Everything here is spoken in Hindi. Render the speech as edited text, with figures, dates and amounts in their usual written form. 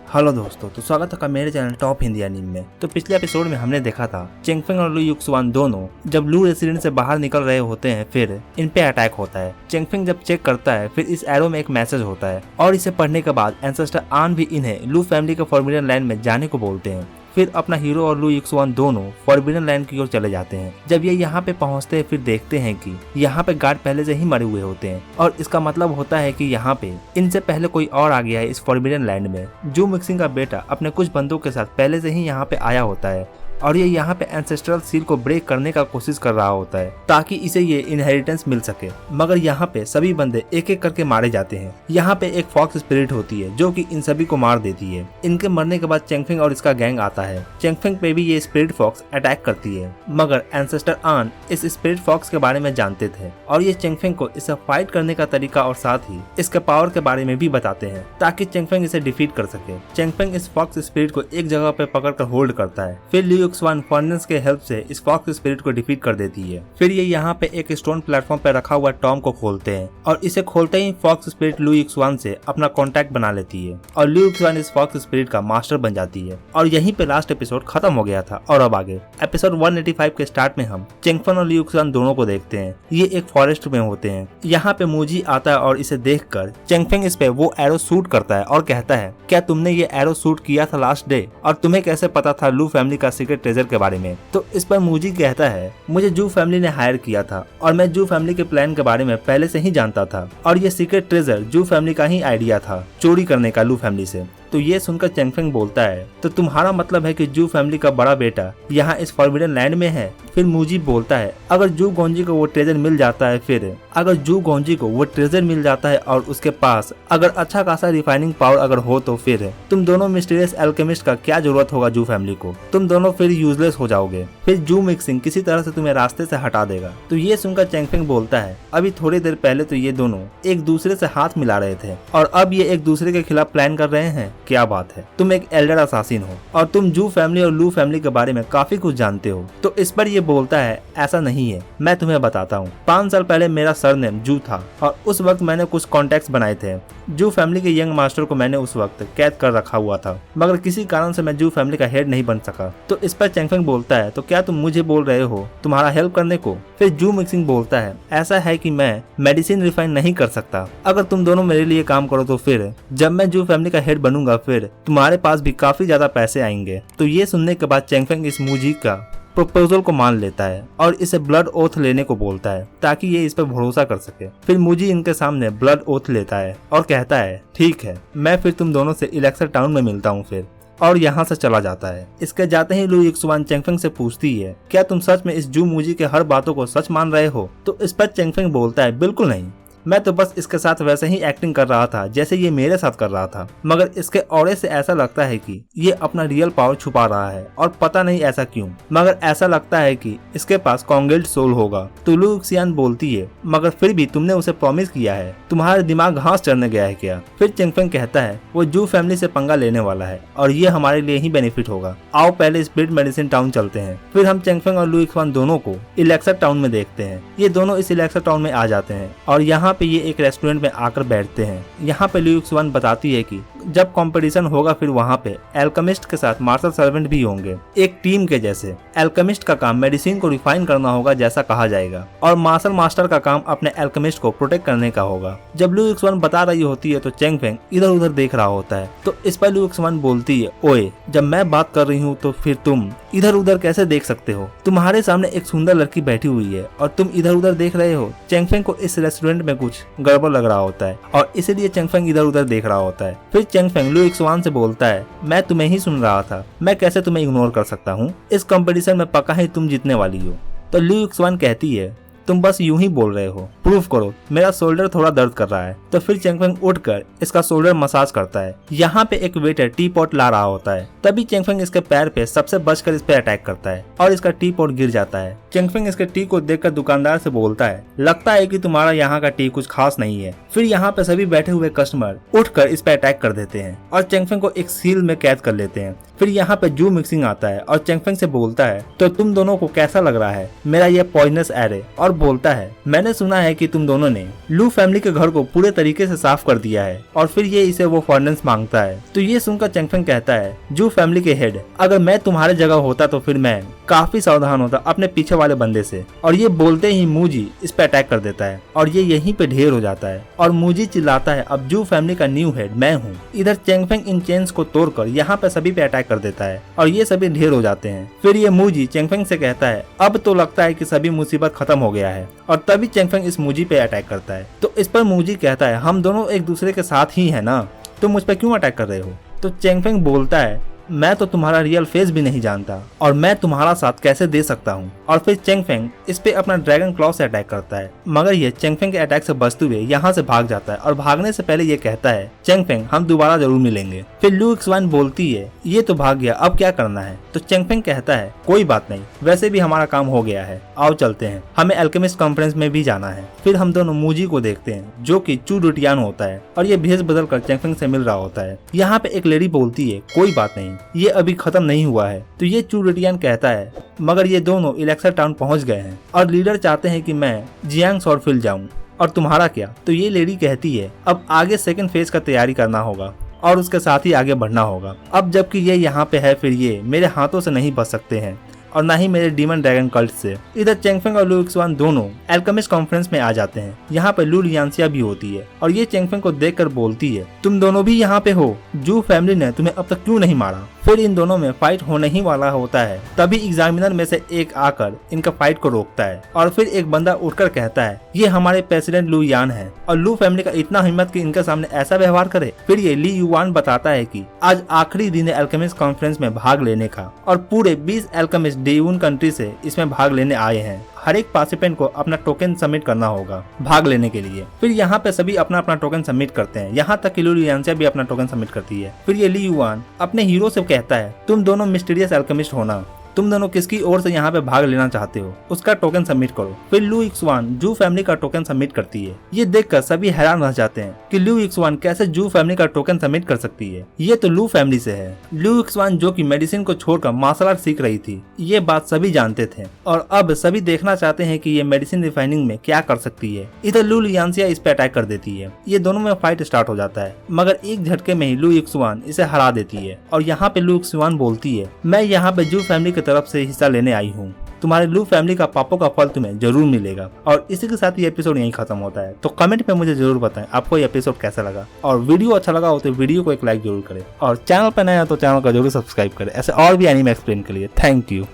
हेलो दोस्तों, तो स्वागत है मेरे चैनल टॉप हिंदी एनीमे में। तो पिछले एपिसोड में हमने देखा था चेंगफेंग और लू युक्सुआन दोनों जब ब्लू रेसिडेंट से बाहर निकल रहे होते हैं, फिर इन पे अटैक होता है। चेंगफेंग जब चेक करता है, फिर इस एरो में एक मैसेज होता है और इसे पढ़ने के बाद एंसेस्टर आन भी इन्हें लू फैमिली के फॉरबिडन लैंड में जाने को बोलते हैं। फिर अपना हीरो और लू युक्सुआन दोनों फॉरबिडन लैंड की ओर चले जाते हैं। जब ये यहाँ पे पहुँचते हैं, फिर देखते हैं कि यहाँ पे गार्ड पहले से ही मरे हुए होते हैं और इसका मतलब होता है कि यहाँ पे इनसे पहले कोई और आ गया है इस फॉरबिडन लैंड में। जू मिक्सिंग का बेटा अपने कुछ बंदों के साथ पहले से ही यहाँ पे आया होता है और ये यहाँ पे एंसेस्ट्रल सील को ब्रेक करने का कोशिश कर रहा होता है ताकि इसे ये इनहेरिटेंस मिल सके। मगर यहाँ पे सभी बंदे एक एक करके मारे जाते हैं। यहाँ पे एक फॉक्स स्पिरिट होती है जो कि इन सभी को मार देती है। इनके मरने के बाद चेंगफेंग और इसका गैंग आता है। चेंगफेंग पे भी ये स्पिरिट फॉक्स अटैक करती है, मगर एंसेस्टर आन इस स्पिरिट फॉक्स के बारे में जानते थे और ये चेंगफेंग को इसे फाइट करने का तरीका और साथ ही इसके पावर के बारे में भी बताते हैं ताकि चेंगफेंग इसे डिफीट कर सके। चेंगफेंग इस फॉक्स स्पिरिट को एक जगह पे पकड़ कर होल्ड करता है। फिर लू युक्सुआन फॉर्नेंस के हेल्प से इस फॉक्स स्पिरिट को डिफीट कर देती है। फिर ये यहाँ पे एक स्टोन प्लेटफॉर्म पे रखा हुआ टॉम को खोलते हैं और इसे खोलते ही फॉक्स स्पिरिट लू युक्सुआन से अपना कांटेक्ट बना लेती है और लू युक्सुआन इस फॉक्स स्पिरिट का मास्टर बन जाती है। और यहीं पे लास्ट एपिसोड खत्म हो गया था और अब आगे एपिसोड 185 के स्टार्ट में हम चेंगफेंग और लू युक्सुआन दोनों को देखते हैं। ये एक फॉरेस्ट में होते हैं। यहाँ पे मूजी आता है और इसे देखकर चेंगफेंग इस पे वो एरो शूट करता है और कहता है, क्या तुमने ये एरो शूट किया था लास्ट डे और तुम्हें कैसे पता था लू फैमिली का सीक्रेट ट्रेजर के बारे में? तो इस पर मूजी कहता है, मुझे जू फैमिली ने हायर किया था और मैं जू फैमिली के प्लान के बारे में पहले से ही जानता था और ये सीक्रेट ट्रेजर जू फैमिली का ही आइडिया था चोरी करने का लू फैमिली से। तो ये सुनकर चेंगफेंग बोलता है, तो तुम्हारा मतलब है कि जू फैमिली का बड़ा बेटा यहाँ इस फॉरबिडन लैंड में है? फिर मूजी बोलता है, अगर जू गोंजी को वो ट्रेजर मिल जाता है, फिर अगर जू गोंजी को वो ट्रेजर मिल जाता है और उसके पास अगर अच्छा खासा रिफाइनिंग पावर अगर हो, तो फिर तुम दोनों मिस्टीरियस एल्केमिस्ट का क्या जरूरत होगा जू फैमिली को? तुम दोनों फिर यूजलेस हो जाओगे। फिर जू मिक्सिंग किसी तरह से तुम्हें रास्ते से हटा देगा। तो ये सुनकर चेंगफेंग बोलता है, अभी थोड़ी देर पहले तो ये दोनों एक दूसरे से हाथ मिला रहे थे और अब ये एक दूसरे के खिलाफ प्लान कर रहे हैं। क्या बात है, तुम एक एल्डर असासिन हो और तुम जू फैमिली और लू फैमिली के बारे में काफी कुछ जानते हो। तो इस पर ये बोलता है, ऐसा नहीं है, मैं तुम्हें बताता हूँ। 5 साल पहले मेरा सरनेम जू था और उस वक्त मैंने कुछ कॉन्टेक्ट्स बनाए थे। जू फैमिली के यंग मास्टर को मैंने उस वक्त कैद कर रखा हुआ था, मगर किसी कारण से मैं जू फैमिली का हेड नहीं बन सका। तो इस पर चेंगफेंग बोलता है, तो क्या तुम मुझे बोल रहे हो तुम्हारा हेल्प करने को? फिर जू मिक्सिंग बोलता है, ऐसा है कि मैं मेडिसिन रिफाइन नहीं कर सकता। अगर तुम दोनों मेरे लिए काम करो तो फिर जब मैं जू फैमिली का हेड बनूंगा, फिर तुम्हारे पास भी काफी ज्यादा पैसे आएंगे। तो ये सुनने के बाद चेंगफेंग इस मूजी का प्रपोजल को मान लेता है और इसे ब्लड ओथ लेने को बोलता है ताकि ये इस पर भरोसा कर सके। फिर मूजी इनके सामने ब्लड ओथ लेता है और कहता है, ठीक है, मैं फिर तुम दोनों से इलेक्सर टाउन में मिलता हूँ फिर, और यहाँ से चला जाता है। इसके जाते ही लू युक्सुआन चेंगफेंग से पूछती है, क्या तुम सच में इस जू मूजी के हर बातों को सच मान रहे हो? तो इस पर चेंगफेंग बोलता है, बिल्कुल नहीं, मैं तो बस इसके साथ वैसे ही एक्टिंग कर रहा था जैसे ये मेरे साथ कर रहा था, मगर इसके ऑरे से ऐसा लगता है कि ये अपना रियल पावर छुपा रहा है और पता नहीं ऐसा क्यों, मगर ऐसा लगता है कि इसके पास कॉन्गेल्ड सोल होगा। तो लू युक्सुआन बोलती है, मगर फिर भी तुमने उसे प्रॉमिस किया है, तुम्हारा दिमाग घास चढ़ने गया है क्या? फिर चेंगफेंग कहता है, वो जू फैमिली से पंगा लेने वाला है और ये हमारे लिए ही बेनिफिट होगा। आओ पहले स्पिरिट मेडिसिन टाउन चलते हैं। फिर हम चेंगफेंग और लू युक्सुआन दोनों को इलेक्सर टाउन में देखते हैं। ये दोनों इस इलेक्सर टाउन में आ जाते हैं और यहाँ पे ये एक रेस्टोरेंट में आकर बैठते हैं। यहाँ पे लू युक्सुआन बताती है कि जब कंपटीशन होगा, फिर वहाँ पे एल्केमिस्ट के साथ मार्शल सर्वेंट भी होंगे, एक टीम के जैसे। एल्केमिस्ट का काम मेडिसिन को रिफाइन करना होगा जैसा कहा जाएगा और मार्शल मास्टर का काम अपने एल्केमिस्ट को प्रोटेक्ट करने का होगा। जब लू युक्सुआन बता रही होती है तो चेंगफेंग इधर उधर देख रहा होता है। तो इस पर लू युक्सुआन बोलती है, ओए, जब मैं बात कर रही हूँ तो फिर तुम इधर उधर कैसे देख सकते हो? तुम्हारे सामने एक सुंदर लड़की बैठी हुई है और तुम इधर उधर देख रहे हो। चेंगफेंग को इस रेस्टोरेंट में कुछ गड़बड़ लग रहा होता है और इसीलिए चेंगफेंग इधर उधर देख रहा होता है। फिर चेंगफेंग लू युक्सुआन से बोलता है, मैं तुम्हें ही सुन रहा था, मैं कैसे तुम्हें इग्नोर कर सकता हूँ? इस कंपटीशन में पक्का ही तुम जीतने वाली हो। तो लू युक्सुआन कहती है, तुम बस यूं ही बोल रहे हो, प्रूफ करो, मेरा शोल्डर थोड़ा दर्द कर रहा है। तो फिर चेंगफेंग उठकर इसका शोल्डर मसाज करता है। यहाँ पे एक वेटर टी पॉट ला रहा होता है, तभी चेंगफेंग इसके पैर पे सबसे बचकर इस पे अटैक करता है और इसका टी पॉट गिर जाता है। चेंगफेंग इसके टी को देखकर दुकानदार से बोलता है, लगता है कि तुम्हारा यहाँ का टी कुछ खास नहीं है। फिर यहाँ पे सभी बैठे हुए कस्टमर उठकर इस पे अटैक कर देते हैं और चेंगफेंग को एक सील में कैद कर लेते हैं। फिर यहाँ पे जू मिक्सिंग आता है और चेंगफेंग से बोलता है, तो तुम दोनों को कैसा लग रहा है मेरा ये पॉइजनस एरे? और बोलता है, मैंने सुना है कि तुम दोनों ने लू फैमिली के घर को पूरे तरीके से साफ कर दिया है और फिर ये इसे वो फॉरेंस मांगता है। तो ये सुनकर चेंगफेंग कहता है, जू फैमिली के हेड, अगर मैं तुम्हारे जगह होता तो फिर मैं काफी सावधान होता अपने पीछे वाले बंदे से। और ये बोलते ही मूजी इस पे अटैक कर देता है और ये यहीं पे ढेर हो जाता है और मूजी चिल्लाता है, अब जू फैमिली का न्यू हेड मैं हूँ। इधर चेंगफेंग इन चेन्स को तोड़कर यहाँ पे सभी पे अटैक कर देता है और ये सभी ढेर हो जाते हैं। फिर ये मूजी चेंगफेंग से कहता है, अब तो लगता है कि सभी मुसीबत खत्म हो गया है। और तभी चेंगफेंग इस मूजी पे अटैक करता है। तो इस पर मूजी कहता है, हम दोनों एक दूसरे के साथ ही है ना, तुम मुझ पर क्यों अटैक कर रहे हो। तो चेंगफेंग बोलता है, मैं तो तुम्हारा रियल फेस भी नहीं जानता और मैं तुम्हारा साथ कैसे दे सकता हूँ। और फिर चेंगफेंग इस पे अपना ड्रैगन क्लॉ से अटैक करता है, मगर ये चेंगफेंग के अटैक से बचते हुए यहाँ से भाग जाता है और भागने से पहले ये कहता है, चेंगफेंग हम दोबारा जरूर मिलेंगे। फिर लू इक्सवान बोलती है, ये तो भाग गया, अब क्या करना है। तो चेंगफेंग कहता है, कोई बात नहीं, वैसे भी हमारा काम हो गया है, आओ चलते हैं, हमें अल्केमिस्ट कॉन्फ्रेंस में भी जाना है। फिर हम दोनों मूजी को देखते हैं जो कि चू डुटियान होता है और ये भेष बदल कर चेंगफेंग से मिल रहा होता है। यहाँ पे एक लेडी बोलती है, कोई बात नहीं, ये अभी खत्म नहीं हुआ है। तो ये चू डुटियान कहता है, मगर ये दोनों इलेक्शन टाउन पहुंच गए हैं और लीडर चाहते हैं कि मैं जियांग सॉरफिल जाऊं, और तुम्हारा क्या। तो ये लेडी कहती है, अब आगे सेकंड फेज का तैयारी करना होगा और उसके साथ ही आगे बढ़ना होगा। अब जबकि ये यहाँ पे है, फिर ये मेरे हाथों से नहीं बच सकते हैं और ना ही मेरे डीमन ड्रैगन कल्ट से। इधर चेंगफेंग और लू इक्सवान दोनों अल्केमिस्ट कॉन्फ्रेंस में आ जाते हैं। यहाँ पे लू लियांसिया भी होती है और ये चेंगफेंग को देखकर बोलती है, तुम दोनों भी यहाँ पे हो, जू फैमिली ने तुम्हें अब तक क्यों नहीं मारा। फिर इन दोनों में फाइट होने ही वाला होता है, तभी एग्जामिनर में से एक आकर इनका फाइट को रोकता है और फिर एक बंदा उठकर कहता है, ये हमारे प्रेसिडेंट लू यान है और लू फैमिली का इतना हिम्मत कि इनके सामने ऐसा व्यवहार करे। फिर ये ली युवान बताता है कि आज आखिरी दिन है अल्केमिस्ट कॉन्फ्रेंस में भाग लेने का और पूरे 20 अल्केमिस्ट डेयून कंट्री से इसमें भाग लेने आए हैं। हर एक पार्टिसिपेंट को अपना टोकन सबमिट करना होगा भाग लेने के लिए। फिर यहाँ पे सभी अपना अपना टोकन सबमिट करते हैं, यहाँ तक कि लू लियांसिया भी अपना टोकन सबमिट करती है। फिर ये ली युवान अपने हीरो से कहता है, तुम दोनों मिस्टीरियस अल्केमिस्ट होना, तुम दोनों किसकी ओर से यहाँ पे भाग लेना चाहते हो, उसका टोकन सबमिट करो। फिर लू इक्सवान जू फैमिली का टोकन सबमिट करती है। ये देखकर सभी हैरान रह जाते हैं कि लू इक्सवान कैसे जू फैमिली का टोकन सबमिट कर सकती है, ये तो लू फैमिली से है। लू इक्सवान जो कि मेडिसिन को छोड़कर मार्शल आर्ट सीख रही थी, ये बात सभी जानते थे और अब सभी देखना चाहते हैं कि ये मेडिसिन रिफाइनिंग में क्या कर सकती है। इधर लू लियांसिया इस पे अटैक कर देती है, ये दोनों में फाइट स्टार्ट हो जाता है, मगर एक झटके में ही लू इक्सवान इसे हरा देती है। और यहाँ पे लू इक्सवान बोलती है, मैं यहाँ पे जू फैमिली की तरफ से हिस्सा लेने आई हूँ, तुम्हारे लू फैमिली का पापों का फल तुम्हें जरूर मिलेगा। और इसी के साथ ये एपिसोड यहीं खत्म होता है। तो कमेंट में मुझे जरूर बताएं आपको ये एपिसोड कैसा लगा, और वीडियो अच्छा लगा हो तो वीडियो को एक लाइक जरूर करें और चैनल पर नया हो तो चैनल को जरूर सब्सक्राइब करें ऐसे और भी एनीमे एक्सप्लेन के लिए। Thank you.